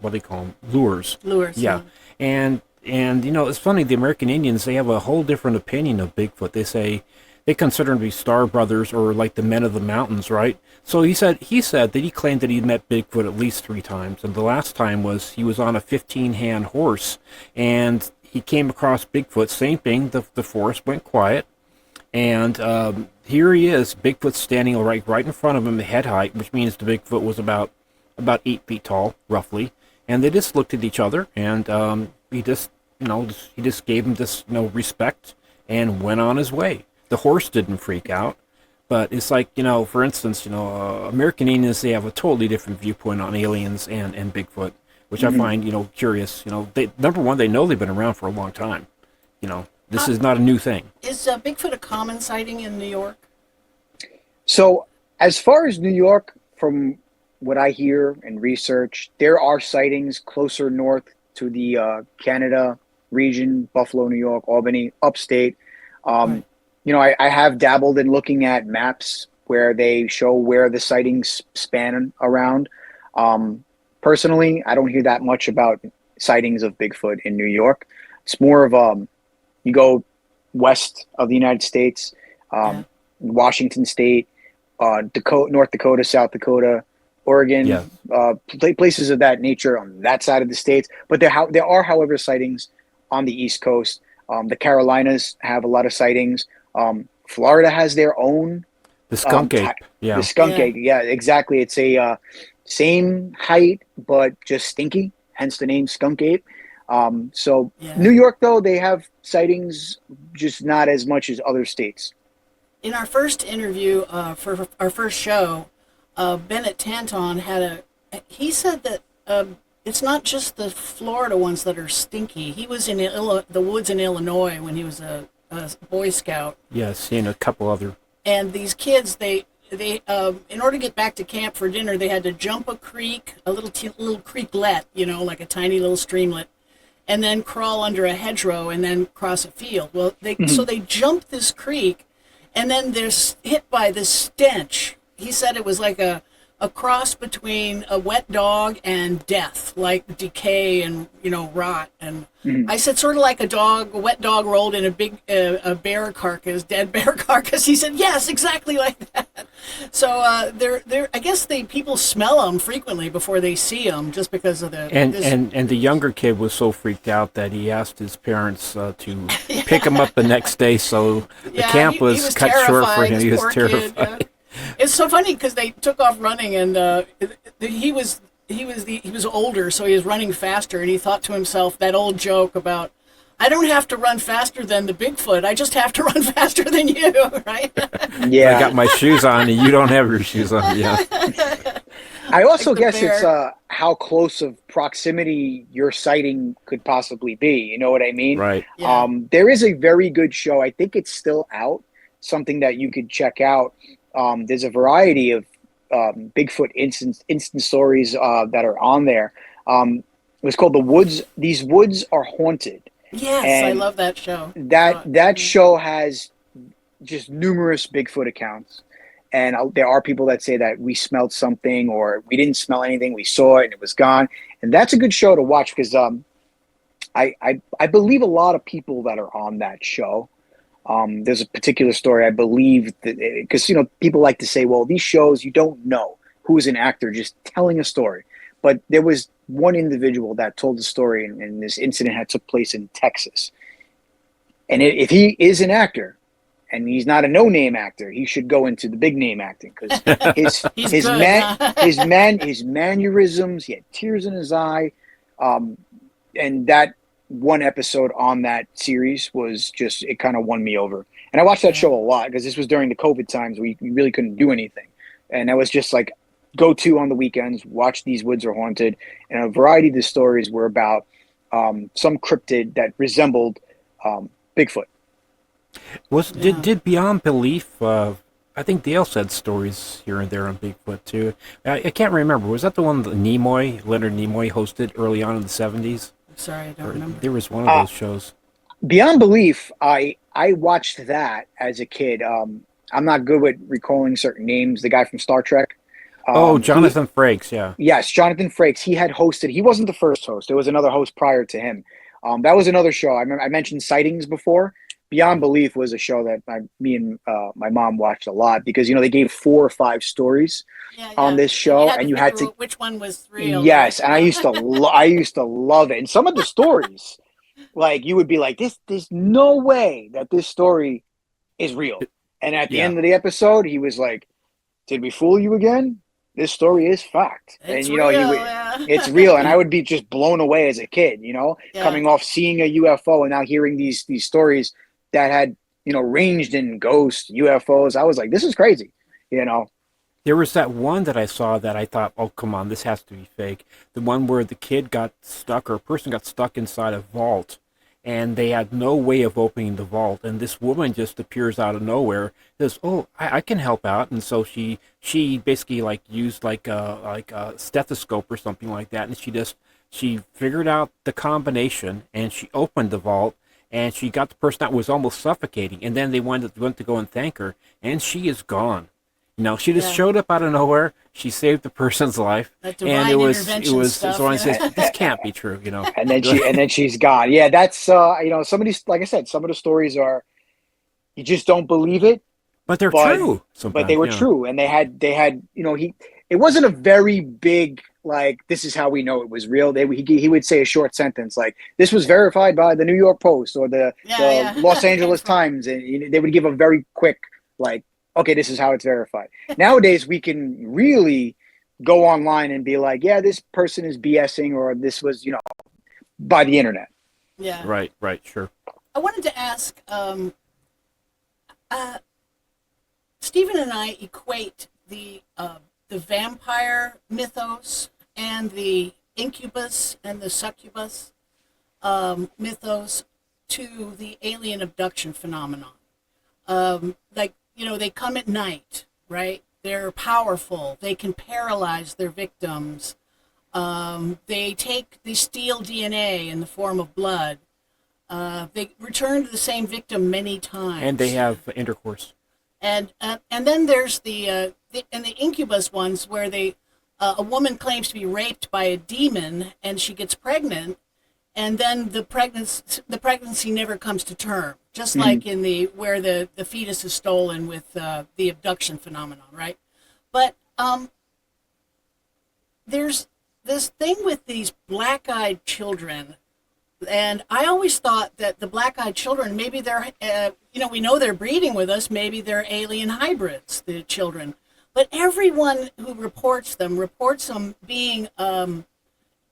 B: do they call them, lures.
A: Lures.
B: Yeah, and it's funny, the American Indians, they have a whole different opinion of Bigfoot. They say they consider them to be star brothers, or like the men of the mountains, right? So he said that he claimed that he met Bigfoot at least 3 times, and the last time was he was on a 15-hand horse, and he came across Bigfoot. Same thing, the forest went quiet, and here he is, Bigfoot standing right in front of him, head height, which means the Bigfoot was about 8 feet tall, roughly, and they just looked at each other, and he just gave him this respect and went on his way. The horse didn't freak out, but it's like, for instance, American Indians, they have a totally different viewpoint on aliens and Bigfoot, which I find, curious. Number one, they know they've been around for a long time. This is not a new thing.
A: Is Bigfoot a common sighting in New York?
C: So as far as New York, from what I hear and research, there are sightings closer north to the Canada region, Buffalo, New York, Albany, upstate.
A: Right.
C: I have dabbled in looking at maps where they show where the sightings span around. Personally, I don't hear that much about sightings of Bigfoot in New York. It's more of you go west of the United States, Washington State, North Dakota, South Dakota, Oregon, places of that nature on that side of the states. But there are, however, sightings on the East Coast. The Carolinas have a lot of sightings. Florida has their own.
B: The skunk ape. Yeah.
C: The skunk ape. Yeah, exactly. It's a same height, but just stinky, hence the name skunk ape. New York, though, they have sightings, just not as much as other states.
A: In our first interview for our first show, Bennett Tanton he said that it's not just the Florida ones that are stinky. He was in the woods in Illinois when he was a Boy Scout.
B: Yes, and a couple other.
A: And these kids, they in order to get back to camp for dinner, they had to jump a creek, a little creeklet, like a tiny little streamlet, and then crawl under a hedgerow and then cross a field. Well, so they jumped this creek, and then they're hit by this stench. He said it was like a cross between a wet dog and death, like decay and rot. And I said, sort of like a wet dog rolled in a big a bear carcass, dead bear carcass. He said, yes, exactly like that. So I guess people smell them frequently before they see them, just because of the
B: and the younger kid was so freaked out that he asked his parents to pick him up the next day. So the camp
A: he was
B: cut short for him. He was terrified.
A: Kid, It's so funny because they took off running, and he was older, so he was running faster, and he thought to himself that old joke about, I don't have to run faster than the Bigfoot, I just have to run faster than you, right?
C: Yeah.
B: I got my shoes on, and you don't have your shoes on. Yeah.
C: I also
A: Like
C: guess
A: bear.
C: it's how close of proximity your sighting could possibly be. You know what I mean?
B: Right.
A: Yeah.
C: There is a very good show. I think it's still out. Something that you could check out. There's a variety of Bigfoot instant stories that are on there. It was called The Woods. These woods are haunted.
A: Yes,
C: And
A: I love that show.
C: That show has just numerous Bigfoot accounts. And there are people that say that we smelled something, or we didn't smell anything, we saw it and it was gone. And that's a good show to watch because I believe a lot of people that are on that show. There's a particular story, I believe, because people like to say, well, these shows, you don't know who's an actor just telling a story. But there was one individual that told the story, and this incident had took place in Texas. And if he is an actor, and he's not a no-name actor. He should go into the big name acting because
A: He's good, huh?
C: his mannerisms. He had tears in his eye, and that one episode on that series was just, it kind of won me over. And I watched that show a lot because this was during the COVID times. We really couldn't do anything, and I was just like, go to on the weekends, watch These Woods Are Haunted, and a variety of the stories were about some cryptid that resembled Bigfoot.
B: Did Beyond Belief? I think Dale said stories here and there on Bigfoot too. I can't remember. Was that the one that Leonard Nimoy hosted early on in the '70s?
A: Sorry, I don't remember.
B: There was one of those shows.
C: Beyond Belief, I watched that as a kid. I'm not good with recalling certain names. The guy from Star Trek.
B: Jonathan Frakes, yeah.
C: Yes, Jonathan Frakes. He had hosted. He wasn't the first host. There was another host prior to him. That was another show. I mentioned Sightings before. Beyond Belief was a show that me and my mom watched a lot because they gave 4 or 5 stories on this show, and you had to
A: which one was real.
C: Yes, and I used to love it. And some of the stories, like you would be like, there's no way that this story is real. And at the end of the episode, he was like, "Did we fool you again? This story is fact."
A: It's
C: and
A: real,
C: it's real. And I would be just blown away as a kid, coming off seeing a UFO and now hearing these stories that had, ranged in ghosts, UFOs. I was like, this is crazy,
B: There was that one that I saw that I thought, oh, come on, this has to be fake. The one where the kid got stuck, or a person got stuck inside a vault, and they had no way of opening the vault. And this woman just appears out of nowhere, says, "Oh, I can help out." And so she basically used a stethoscope or something like that, and she figured out the combination, and she opened the vault, and she got the person that was almost suffocating. And then they went to go and thank her, and she is gone. She just showed up out of nowhere. She saved the person's life, and it was
A: stuff,
B: so I said, this can't be true,
C: And then she's gone. Yeah, that's some of these, like I said, some of the stories are, you just don't believe it,
B: but they're true.
C: But they were true, and they had it wasn't a very big this is how we know it was real. He would say a short sentence like, "This was verified by the New York Post or the Los Angeles Times," and they would give a very quick okay, this is how it's verified. Nowadays, we can really go online and be like, yeah, this person is BSing, or this was, by the internet.
A: Yeah.
B: Right, sure.
A: I wanted to ask, Stephen and I equate the vampire mythos and the incubus and the succubus mythos to the alien abduction phenomenon. They come at night, right? They're powerful. They can paralyze their victims. They steal DNA in the form of blood. They return to the same victim many times.
B: And they have intercourse.
A: And then there's the incubus ones where a woman claims to be raped by a demon and she gets pregnant, and then the pregnancy never comes to term. Just like in where the fetus is stolen with the abduction phenomenon, right? But there's this thing with these black-eyed children, and I always thought that the black-eyed children, maybe they're, we know they're breeding with us, maybe they're alien hybrids, the children. But everyone who reports them being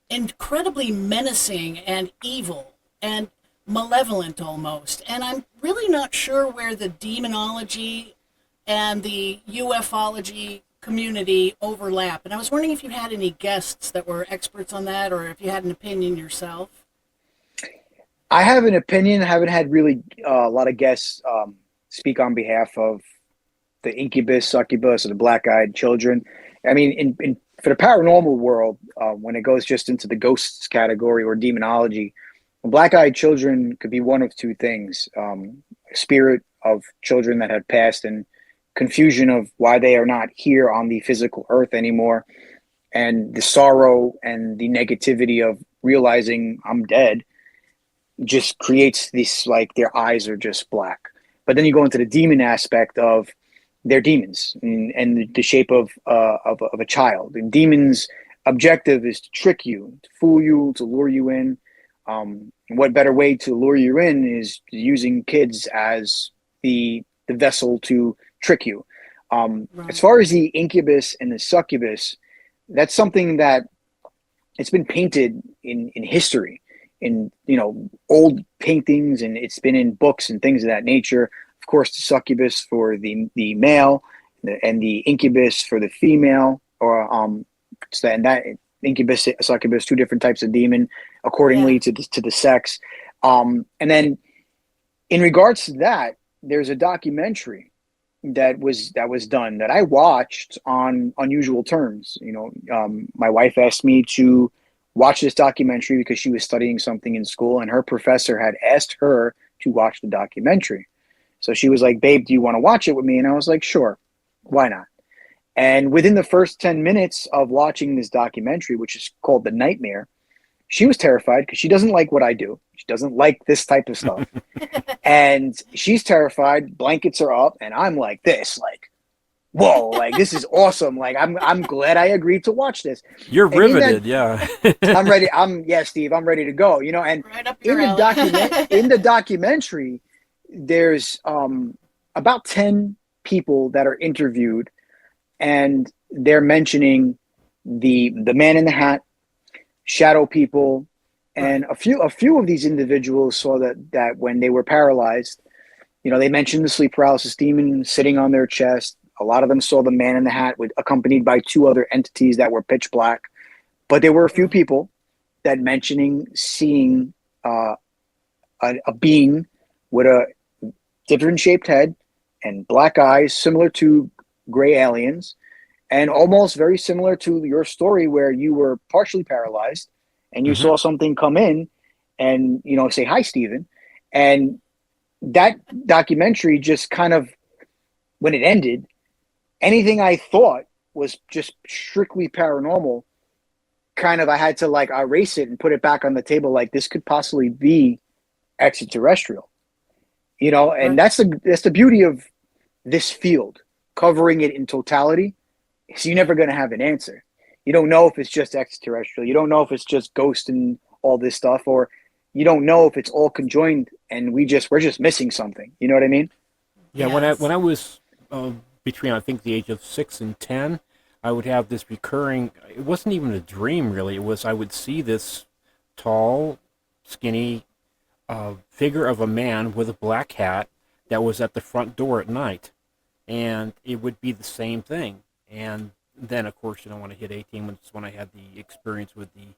A: incredibly menacing and evil and malevolent almost, and I'm really not sure where the demonology and the ufology community overlap, and I was wondering if you had any guests that were experts on that, or if you had an opinion yourself.
C: I have an opinion. I haven't had really a lot of guests speak on behalf of the incubus, succubus, or the black-eyed children. I mean, for the paranormal world, when it goes just into the ghosts category or demonology, black-eyed children could be one of two things: spirit of children that have passed and confusion of why they are not here on the physical earth anymore, and the sorrow and the negativity of realizing I'm dead just creates this, their eyes are just black. But then you go into the demon aspect of they're demons and the shape of a child. And demons' objective is to trick you, to fool you, to lure you in. And what better way to lure you in is using kids as the the vessel to trick you.
A: Right.
C: As far as the incubus and the succubus, that's something that it's been painted in history, in old paintings, and it's been in books and things of that nature. Of course, the succubus for the male, and the incubus for the female, or and that incubus, succubus, two different types of demon, accordingly to the sex. And then, in regards to that, there's a documentary that was done that I watched on Unusual Terms. My wife asked me to watch this documentary because she was studying something in school, and her professor had asked her to watch the documentary. So she was like, "Babe, do you want to watch it with me?" And I was like, "Sure, why not?" And within the first 10 minutes of watching this documentary, which is called The Nightmare, she was terrified because she doesn't like what I do. She doesn't like this type of stuff. And she's terrified, blankets are up, and I'm like this, like, whoa, like this is awesome. Like I'm glad I agreed to watch this.
B: You're
C: And
B: riveted, yeah.
C: I'm ready. Steve, I'm ready to go. And
A: Right up
C: in
A: your alley.
C: in the documentary, there's about 10 people that are interviewed, and they're mentioning the man in the hat, shadow people, and a few of these individuals saw that when they were paralyzed, they mentioned the sleep paralysis demon sitting on their chest. A lot of them saw the man in the hat accompanied by two other entities that were pitch black. But there were a few people that mentioning seeing a being with a different shaped head and black eyes, similar to gray aliens, and almost very similar to your story where you were partially paralyzed and you saw something come in and, say, "Hi, Stephen." And that documentary just kind of, when it ended, anything I thought was just strictly paranormal, kind of, I had to like erase it and put it back on the table. Like, this could possibly be extraterrestrial, and that's the beauty of this field, covering it in totality. So you're never going to have an answer. You don't know if it's just extraterrestrial. You don't know if it's just ghost and all this stuff, or you don't know if it's all conjoined and we're just missing something. You know what I mean?
B: Yeah,
A: Yes.
B: when I was between, I think, the age of 6 and 10, I would have this recurring. It wasn't even a dream, really. It was, I would see this tall, skinny figure of a man with a black hat that was at the front door at night, and it would be the same thing. And then, of course, when I hit 18, when I had the experience with the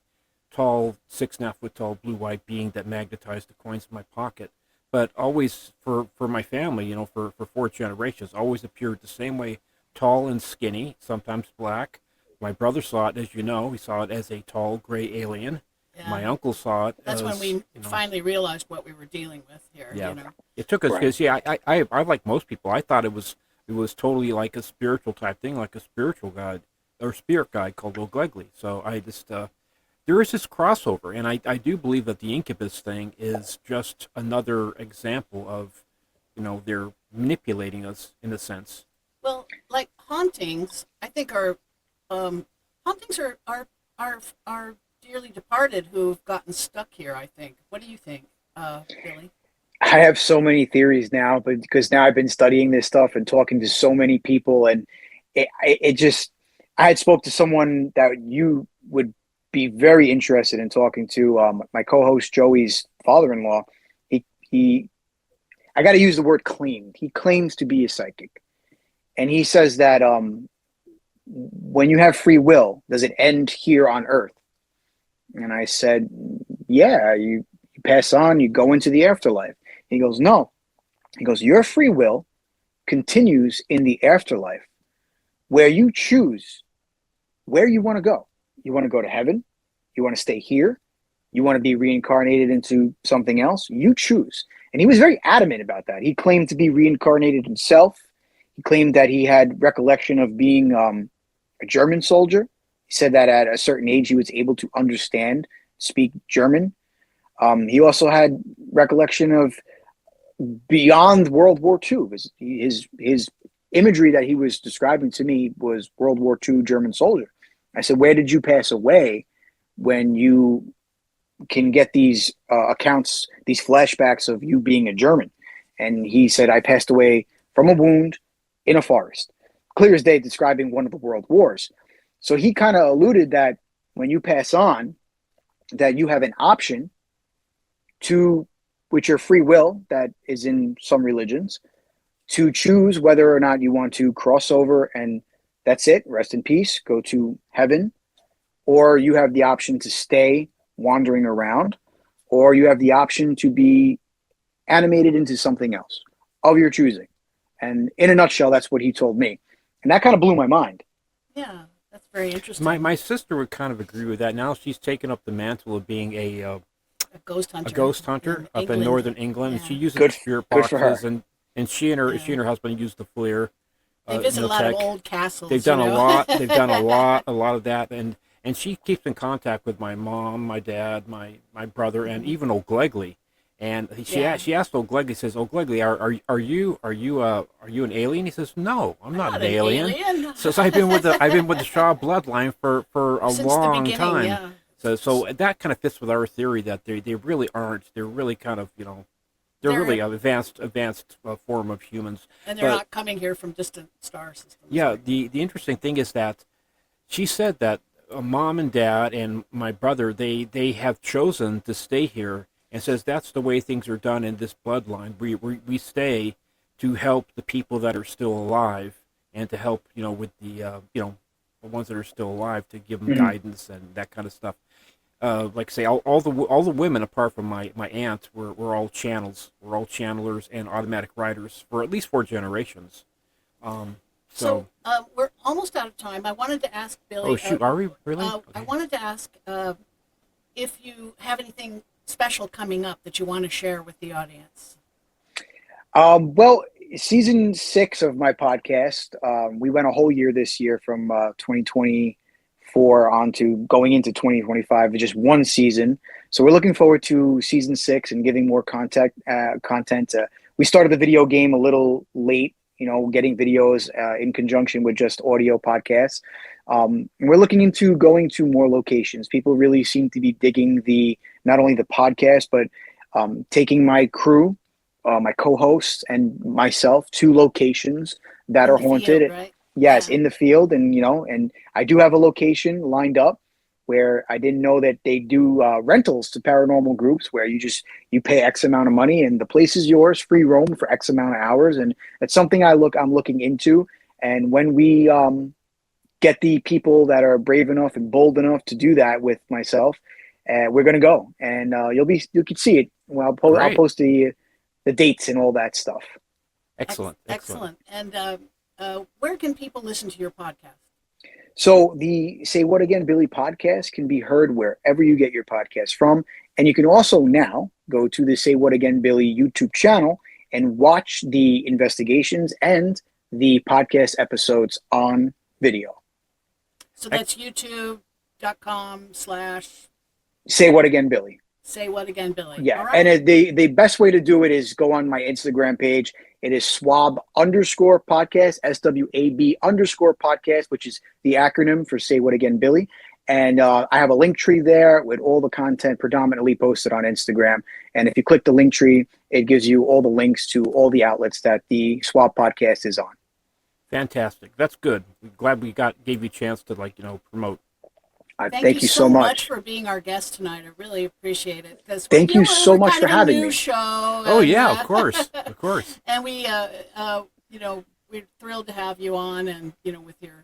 B: tall, 6.5-foot tall, blue-eyed being that magnetized the coins in my pocket. But always for my family, for 4 generations, always appeared the same way, tall and skinny, sometimes black. My brother saw it, as you know, he saw it as a tall, gray alien.
A: Yeah.
B: My uncle saw it
A: That's
B: as,
A: when we finally realized what we were dealing with here.
B: Yeah. It took us, because, I like most people, I thought it was totally like a spiritual type thing, like a spiritual guide, or spirit guide called O'Glegley. So I just, there is this crossover, and I do believe that the incubus thing is just another example of, they're manipulating us in a sense.
A: Well, like hauntings, I think hauntings are dearly departed who've gotten stuck here. I think. What do you think, Billy?
C: I have so many theories now, but because now I've been studying this stuff and talking to so many people, and it just, I had spoke to someone that you would be very interested in talking to, my co-host Joey's father-in-law. He I got to use the word claimed. He claims to be a psychic, and he says that when you have free will, does it end here on Earth? And I said, yeah, you pass on, you go into the afterlife. He goes, no. He goes, your free will continues in the afterlife, where you choose where you want to go. You want to go to heaven? You want to stay here? You want to be reincarnated into something else? You choose. And he was very adamant about that. He claimed to be reincarnated himself. He claimed that he had recollection of being a German soldier. He said that at a certain age he was able to understand, speak German. He also had recollection of beyond World War II. His imagery that he was describing to me was World War II German soldier. I said, where did you pass away when you can get these accounts, these flashbacks of you being a German? And he said, I passed away from a wound in a forest. Clear as day, describing one of the world wars. So he kind of alluded that when you pass on, that you have an option to, with your free will that is in some religions, to choose whether or not you want to cross over and that's it, rest in peace, go to heaven, or you have the option to stay wandering around, or you have the option to be animated into something else of your choosing. And in a nutshell, that's what he told me. And that kind of blew my mind.
A: Yeah, that's very interesting.
B: My sister would kind of agree with that. Now she's taken up the mantle of being a
A: ghost hunter.
B: A ghost hunter up in northern England.
A: Yeah.
B: She uses
C: Good,
B: spirit
C: good for
B: boxes,
C: her.
B: and she and her husband use the FLIR.
A: They visit a lot of old castles.
B: They've done a lot. They've done a lot of that, and she keeps in contact with my mom, my dad, my brother, and even old Glegley. And she asked old Glegley, says, "Old Glegley, are you an alien?" He says, "No, I'm not an alien." So I've been with the Shaw bloodline for a
A: Since
B: long
A: the
B: time.
A: Yeah.
B: So that kind of fits with our theory that they really aren't. They're really kind of, they're really an advanced form of humans.
A: And they're not coming here from distant star systems.
B: Yeah, the interesting thing is that she said that mom and dad and my brother, they have chosen to stay here, and says that's the way things are done in this bloodline. We stay to help the people that are still alive, and to help, with the, the ones that are still alive, to give them guidance and that kind of stuff. Like I say, all the women apart from my aunt were all channels. We're all channelers and automatic writers for at least 4 generations.
A: So we're almost out of time. I wanted to ask Billy.
B: Oh shoot, are we really?
A: Okay. I wanted to ask if you have anything special coming up that you want to share with the audience.
C: Well, season 6 of my podcast, we went a whole year this year from 2024 on to going into 2025, just one season. So we're looking forward to season 6 and giving more content. We started the video game a little late, getting videos in conjunction with just audio podcasts. We're looking into going to more locations. People really seem to be digging not only the podcast, but taking my crew, my co-hosts and myself to locations that are haunted.
A: Field, right?
C: Yes, in the field. And, and I do have a location lined up where I didn't know that they do rentals to paranormal groups where you pay X amount of money and the place is yours, free roam for X amount of hours. And it's something I'm looking into. And when we get the people that are brave enough and bold enough to do that with myself, we're going to go, and you can see it. Well, I'll post the dates and all that stuff.
B: Excellent.
A: And where can people listen to your podcast?
C: So the Say What Again Billy podcast can be heard wherever you get your podcast from. And you can also now go to the Say What Again Billy YouTube channel and watch the investigations and the podcast episodes on video.
A: So that's youtube.com/
C: Say What Again Billy.
A: Say What Again Billy.
C: Yeah.
A: Right.
C: And the best way to do it is go on my Instagram page. It is swab_podcast, SWAB_podcast, which is the acronym for Say What Again Billy. And I have a link tree there with all the content predominantly posted on Instagram. And if you click the link tree, it gives you all the links to all the outlets that the Swab podcast is on.
B: Fantastic. That's good. I'm glad we gave you a chance to promote.
C: Thank you so much
A: for being our guest tonight. I really appreciate it.
C: Thank you so much for having me.
A: Show.
B: Oh yeah, of course.
A: And we, we're thrilled to have you on, and with your,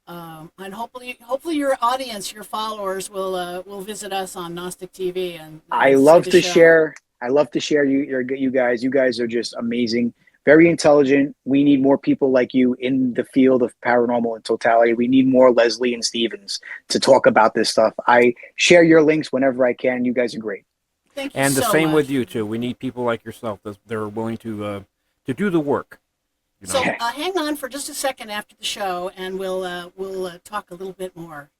A: and hopefully your audience, your followers will visit us on Gnostic TV. And
C: I love to share. You guys. You guys are just amazing. Very intelligent. We need more people like you in the field of paranormal in totality. We need more Leslie and Stevens to talk about this stuff. I share your links whenever I can. You guys are great.
A: Thank you
B: and the
A: so
B: same
A: much.
B: with you too. We need people like yourself that are willing to do the work.
A: So hang on for just a second after the show, and we'll talk a little bit more.